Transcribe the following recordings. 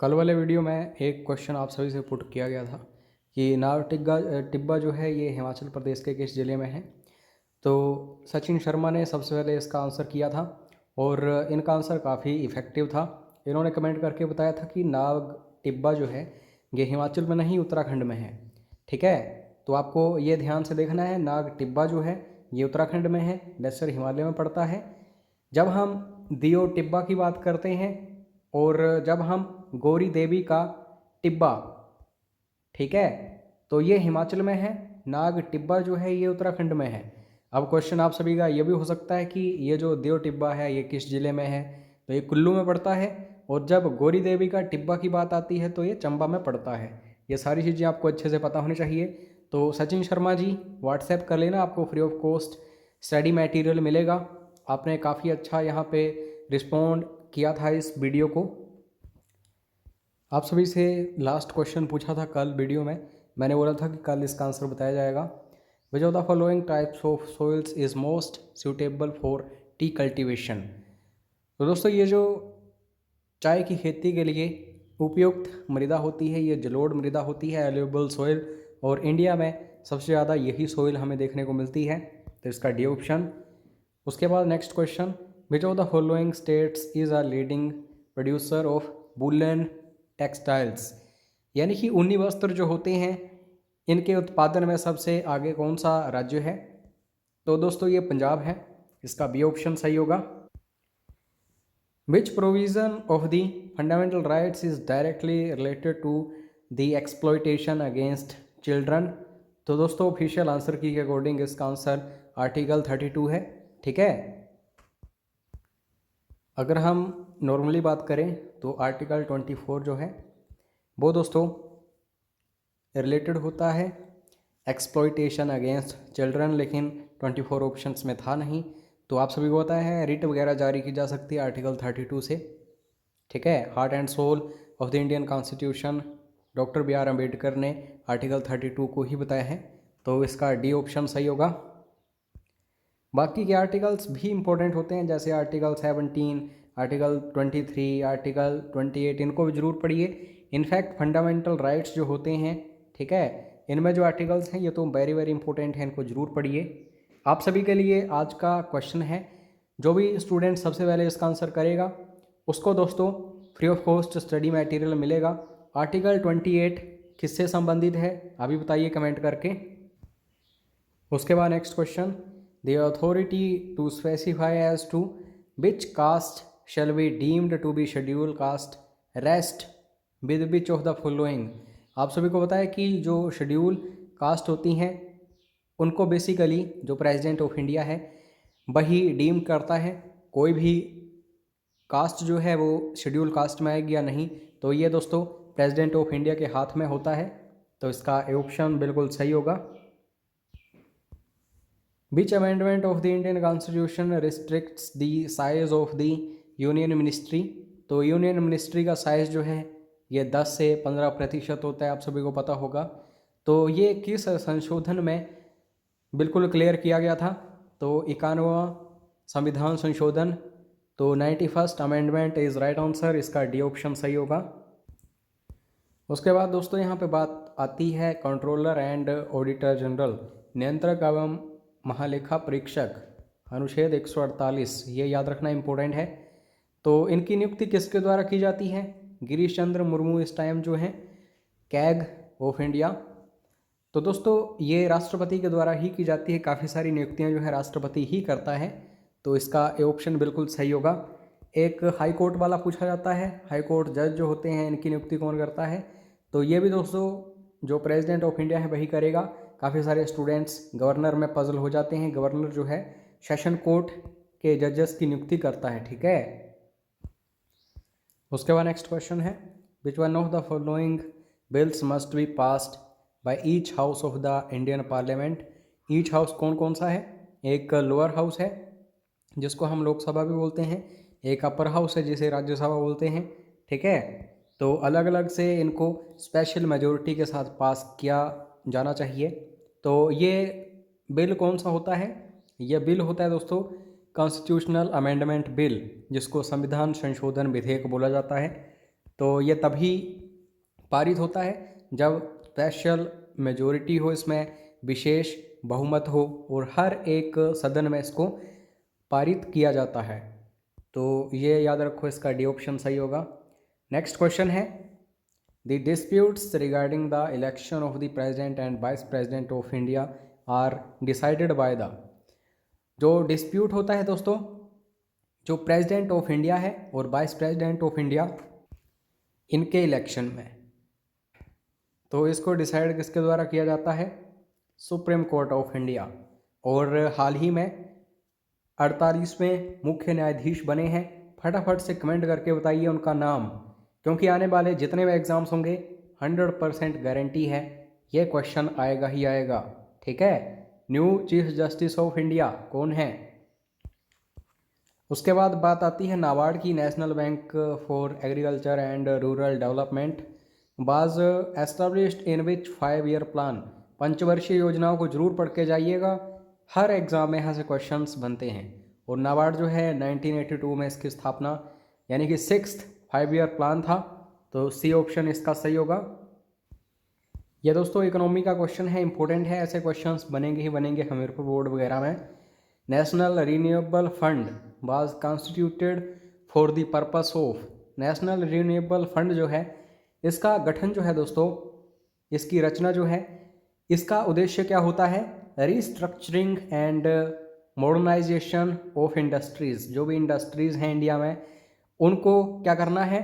कल वाले वीडियो में एक क्वेश्चन आप सभी से पुट किया गया था कि नाग टिब्बा जो है ये हिमाचल प्रदेश के किस ज़िले में है। तो सचिन शर्मा ने सबसे पहले इसका आंसर किया था और इनका आंसर काफ़ी इफ़ेक्टिव था। इन्होंने कमेंट करके बताया था कि नाग टिब्बा जो है ये हिमाचल में नहीं उत्तराखंड में है। ठीक है, तो आपको ये ध्यान से देखना है, नाग टिब्बा जो है ये उत्तराखंड में है, लेसर हिमालय में पड़ता है। जब हम दियो टिब्बा की बात करते हैं और जब हम गौरी देवी का टिब्बा, ठीक है, तो ये हिमाचल में है। नाग टिब्बा जो है ये उत्तराखंड में है। अब क्वेश्चन आप सभी का ये भी हो सकता है कि ये जो देव टिब्बा है ये किस ज़िले में है, तो ये कुल्लू में पड़ता है। और जब गौरी देवी का टिब्बा की बात आती है तो ये चंबा में पड़ता है। ये सारी चीज़ें आपको अच्छे से पता होनी चाहिए। तो सचिन शर्मा जी व्हाट्सएप कर लेना, आपको free of cost study material मिलेगा। आपने काफ़ी अच्छा यहाँ पे रिस्पॉन्ड किया था इस वीडियो को। आप सभी से लास्ट क्वेश्चन पूछा था कल वीडियो में, मैंने बोला था कि कल इसका आंसर बताया जाएगा। विच of the following types of soils is most suitable for T cultivation. तो दोस्तों ये जो चाय की खेती के लिए उपयुक्त मृदा होती है ये जलोढ़ मृदा होती है, एल्यूबल सॉइल, और इंडिया में सबसे ज़्यादा यही सॉइल हमें देखने को मिलती है, तो इसका डी ऑप्शन। उसके बाद next question, which of the following states is a leading producer of woollen textiles. यानी कि ऊनी वस्त्र जो होते हैं इनके उत्पादन में सबसे आगे कौन सा राज्य है। तो दोस्तों ये पंजाब है, इसका बी ऑप्शन सही होगा। Which provision of the fundamental rights is directly related to the exploitation against children. तो दोस्तों ऑफिशियल आंसर की अकॉर्डिंग इसका आंसर आर्टिकल 32 है। ठीक है, अगर हम नॉर्मली बात करें तो आर्टिकल 24 जो है वो दोस्तों रिलेटेड होता है एक्सप्लॉयटेशन अगेंस्ट चिल्ड्रन, लेकिन 24 ऑप्शंस में था नहीं। तो आप सभी को पता है रिट वगैरह जारी की जा सकती है आर्टिकल 32 से। ठीक है, heart and soul of the Indian constitution doctor B R Ambedkar ने आर्टिकल 32 को ही बताया है, तो इसका डी ऑप्शन सही होगा। बाकी के आर्टिकल्स भी इंपॉर्टेंट होते हैं, जैसे आर्टिकल 17, आर्टिकल 23, आर्टिकल 28, इनको भी जरूर पढ़िए। इनफैक्ट फंडामेंटल राइट्स जो होते हैं, ठीक है, इनमें जो आर्टिकल्स हैं ये तो वेरी वेरी इंपॉर्टेंट हैं, इनको जरूर पढ़िए। आप सभी के लिए आज का क्वेश्चन है, जो भी स्टूडेंट सबसे पहले इसका आंसर करेगा उसको दोस्तों free of cost study material मिलेगा। आर्टिकल 28 किससे संबंधित है अभी बताइए कमेंट करके। उसके बाद next question, the authority to specify as to which caste shall be deemed to be scheduled caste rest with which of the following. आप सभी को पता है कि जो शेड्यूल कास्ट होती हैं उनको बेसिकली जो प्रेसिडेंट ऑफ इंडिया है वही डीम करता है। कोई भी कास्ट जो है वो शेड्यूल कास्ट में आएगी या नहीं, तो ये दोस्तों प्रेसिडेंट ऑफ इंडिया के हाथ में होता है, तो इसका ऑप्शन बिल्कुल सही होगा। विच amendment of the Indian constitution restricts the size of the union ministry. तो यूनियन मिनिस्ट्री का साइज़ जो है ये 10 से 15% होता है, आप सभी को पता होगा। तो ये किस संशोधन में बिल्कुल क्लियर किया गया था, तो 91वां संविधान संशोधन, तो 91st amendment is right answer, इसका डी ऑप्शन सही होगा। उसके बाद दोस्तों यहाँ पे बात आती है कंट्रोलर एंड ऑडिटर जनरल, नियंत्रक एवं महालेखा परीक्षक, अनुच्छेद 148, ये याद रखना इम्पोर्टेंट है। तो इनकी नियुक्ति किसके द्वारा की जाती है। गिरीश चंद्र मुर्मू इस टाइम जो है कैग ऑफ इंडिया। तो दोस्तों ये राष्ट्रपति के द्वारा ही की जाती है, काफ़ी सारी नियुक्तियां जो है राष्ट्रपति ही करता है, तो इसका ऑप्शन बिल्कुल सही होगा। एक हाई कोर्ट वाला पूछा जाता है, हाई कोर्ट जज जो होते हैं इनकी नियुक्ति कौन करता है, तो ये भी दोस्तों जो प्रेसिडेंट ऑफ इंडिया है वही करेगा। काफ़ी सारे स्टूडेंट्स गवर्नर में पजल हो जाते हैं, गवर्नर जो है सेशन कोर्ट के जजेस की नियुक्ति करता है। ठीक है, उसके बाद नेक्स्ट क्वेश्चन है, which one of the following bills must be passed by each house of the Indian parliament. Each house कौन कौन सा है, एक लोअर हाउस है जिसको हम लोकसभा भी बोलते हैं, एक अपर हाउस है जिसे राज्यसभा बोलते हैं। ठीक है, तो अलग अलग से इनको स्पेशल मेजोरिटी के साथ पास किया जाना चाहिए। तो ये बिल कौन सा होता है, यह बिल होता है दोस्तों कॉन्स्टिट्यूशनल अमेंडमेंट बिल, जिसको संविधान संशोधन विधेयक बोला जाता है। तो ये तभी पारित होता है जब स्पेशल मेजॉरिटी हो, इसमें विशेष बहुमत हो और हर एक सदन में इसको पारित किया जाता है। तो ये याद रखो, इसका डी ऑप्शन सही होगा। नेक्स्ट क्वेश्चन है, the disputes regarding the election of the president and vice president of India are decided by the. जो डिस्प्यूट होता है दोस्तों, जो प्रेसिडेंट ऑफ इंडिया है और वाइस प्रेसिडेंट ऑफ इंडिया, इनके इलेक्शन में, तो इसको डिसाइड किसके द्वारा किया जाता है? Supreme Court of India. और हाल ही में 48वें मुख्य न्यायाधीश बने हैं। फटाफट से कमेंट करके बताइए उनका नाम, क्योंकि आने वाले जितने भी एग्ज़ाम्स होंगे 100% गारंटी है ये क्वेश्चन आएगा ही आएगा। ठीक है, new chief justice of India कौन है? उसके बाद बात आती है नाबार्ड की। National bank for agriculture and rural development was established in which 5 year plan. पंचवर्षीय योजनाओं को जरूर पढ़ के जाइएगा, हर एग्ज़ाम में यहाँ से क्वेश्चंस बनते हैं। और नाबार्ड जो है 1982 में इसकी स्थापना, यानी कि 6th 5 ईयर प्लान था। तो सी ऑप्शन इसका सही होगा। ये दोस्तों इकोनॉमी का क्वेश्चन है, इंपॉर्टेंट है, ऐसे क्वेश्चंस बनेंगे ही बनेंगे हमीरपुर बोर्ड वगैरह में। National renewable fund was constituted for the purpose of. National renewable fund जो है, इसका गठन जो है दोस्तों, इसकी रचना जो है, इसका उद्देश्य क्या होता है? Restructuring and modernisation of industries. जो भी इंडस्ट्रीज़ हैं इंडिया में, उनको क्या करना है?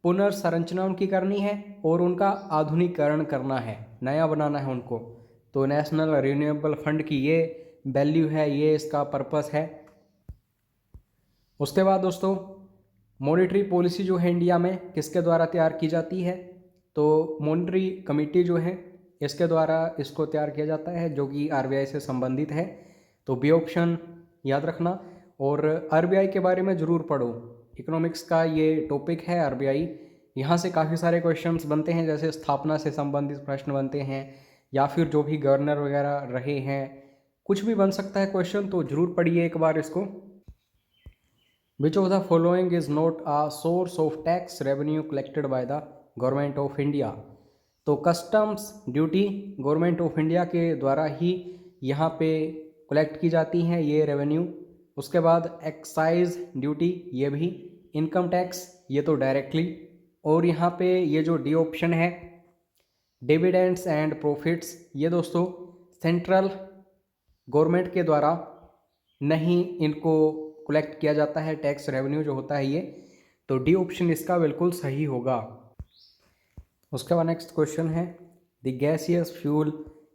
पुनर्संरचना उनकी करनी है और उनका आधुनिकीकरण करना है, नया बनाना है उनको। तो नेशनल रिन्यूएबल फंड की ये वैल्यू है, ये इसका पर्पस है। उसके बाद दोस्तों मॉनेटरी पॉलिसी जो है इंडिया में किसके द्वारा तैयार की जाती है? तो मॉनेटरी कमेटी जो है, इसके द्वारा इसको तैयार किया जाता है, जो कि आरबीआई से संबंधित है। तो बी ऑप्शन याद रखना। और आरबीआई के बारे में ज़रूर पढ़ो, इकोनॉमिक्स का ये टॉपिक है आरबीआई। यहाँ से काफ़ी सारे क्वेश्चंस बनते हैं, जैसे स्थापना से संबंधित प्रश्न बनते हैं, या फिर जो भी गवर्नर वगैरह रहे हैं, कुछ भी बन सकता है क्वेश्चन। तो ज़रूर पढ़िए एक बार इसको। Which of the following is not a source of tax revenue collected by the government of India. तो customs duty government of India के द्वारा ही यहाँ पे कलेक्ट की जाती हैं ये रेवेन्यू। उसके बाद एक्साइज ड्यूटी, ये भी। इनकम टैक्स, ये तो डायरेक्टली। और यहाँ पे ये जो डी ऑप्शन है, डिविडेंड्स एंड प्रॉफिट्स, ये दोस्तों सेंट्रल गवर्नमेंट के द्वारा नहीं इनको कलेक्ट किया जाता है, टैक्स रेवेन्यू जो होता है ये। तो डी ऑप्शन इसका बिल्कुल सही होगा। उसके बाद नेक्स्ट क्वेश्चन है, the gaseous fuel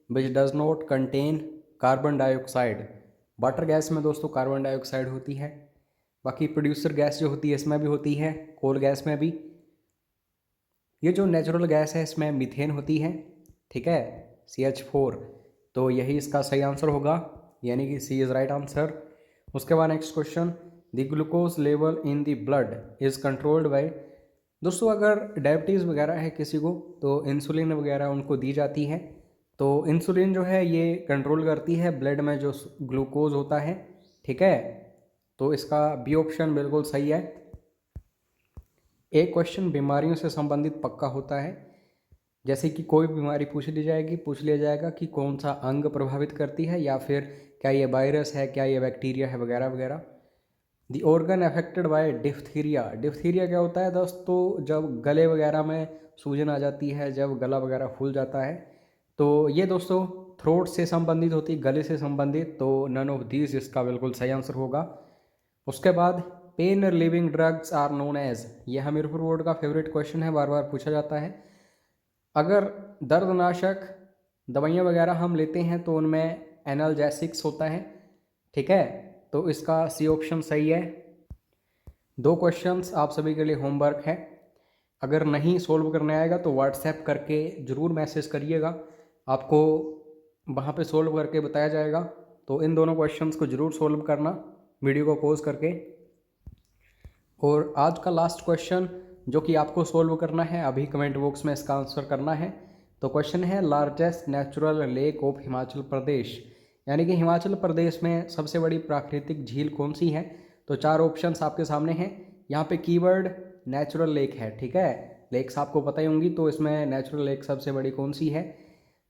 which does not contain carbon dioxide. Water gas में दोस्तों कार्बन डाइऑक्साइड होती है, बाकी प्रोड्यूसर गैस जो होती है इसमें भी होती है, कोल गैस में भी। ये जो नेचुरल गैस है इसमें मीथेन होती है, ठीक है, CH4। तो यही इसका सही आंसर होगा, यानी कि सी इज़ राइट आंसर। उसके बाद next question, the glucose level in the blood is controlled by. दोस्तों अगर डायबिटीज़ वगैरह है किसी को, तो इंसुलिन वगैरह उनको दी जाती है। तो इंसुलिन जो है ये कंट्रोल करती है ब्लड में जो ग्लूकोज होता है, ठीक है। तो इसका बी ऑप्शन बिल्कुल सही है। एक क्वेश्चन बीमारियों से संबंधित पक्का होता है, जैसे कि कोई बीमारी पूछ लिया जाएगा कि कौन सा अंग प्रभावित करती है, या फिर क्या ये वायरस है, क्या ये बैक्टीरिया है, वगैरह वगैरह। The organ affected by diphtheria. Diphtheria क्या होता है दोस्तों? जब गले वगैरह में सूजन आ जाती है, जब गला वगैरह फूल जाता है, तो ये दोस्तों थ्रोट से संबंधित होती है, गले से संबंधित। तो नन ऑफ दीज इसका बिल्कुल सही आंसर होगा। उसके बाद pain relieving drugs are known as. ये हमीरपुर बोर्ड का फेवरेट क्वेश्चन है, बार बार पूछा जाता है। अगर दर्दनाशक दवाइयाँ वगैरह हम लेते हैं तो उनमें एनाल्जेसिक्स होता है, ठीक है। तो इसका सी ऑप्शन सही है। 2 क्वेश्चंस आप सभी के लिए होमवर्क है, अगर नहीं सोल्व करने आएगा तो व्हाट्सएप करके ज़रूर मैसेज करिएगा, आपको वहाँ पे सोल्व करके बताया जाएगा। तो इन दोनों क्वेश्चंस को ज़रूर सोल्व करना वीडियो को पॉज करके। और आज का लास्ट क्वेश्चन जो कि आपको सोल्व करना है, अभी कमेंट बॉक्स में इसका आंसर करना है। तो क्वेश्चन है, largest natural lake of Himachal Pradesh, यानी कि हिमाचल प्रदेश में सबसे बड़ी प्राकृतिक झील कौन सी है? तो 4 ऑप्शंस आपके सामने हैं। यहाँ पे कीवर्ड नेचुरल लेक है, ठीक है। लेक्स आपको पता ही होंगी, तो इसमें नेचुरल लेक सबसे बड़ी कौन सी है?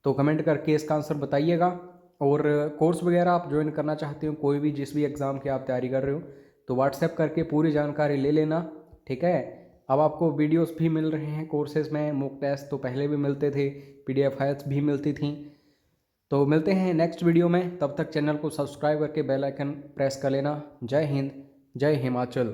तो कमेंट करके इसका आंसर बताइएगा। और कोर्स वगैरह आप ज्वाइन करना चाहते हो, कोई भी जिस भी एग्ज़ाम की आप तैयारी कर रहे हो, तो व्हाट्सएप करके पूरी जानकारी ले लेना, ठीक है। अब आपको वीडियोस भी मिल रहे हैं कोर्सेज़ में, मॉक टेस्ट तो पहले भी मिलते थे, PDF फाइल्स भी मिलती थी। तो मिलते हैं नेक्स्ट वीडियो में, तब तक चैनल को सब्सक्राइब करके बेल आइकन प्रेस कर लेना। जय हिंद, जय हिमाचल।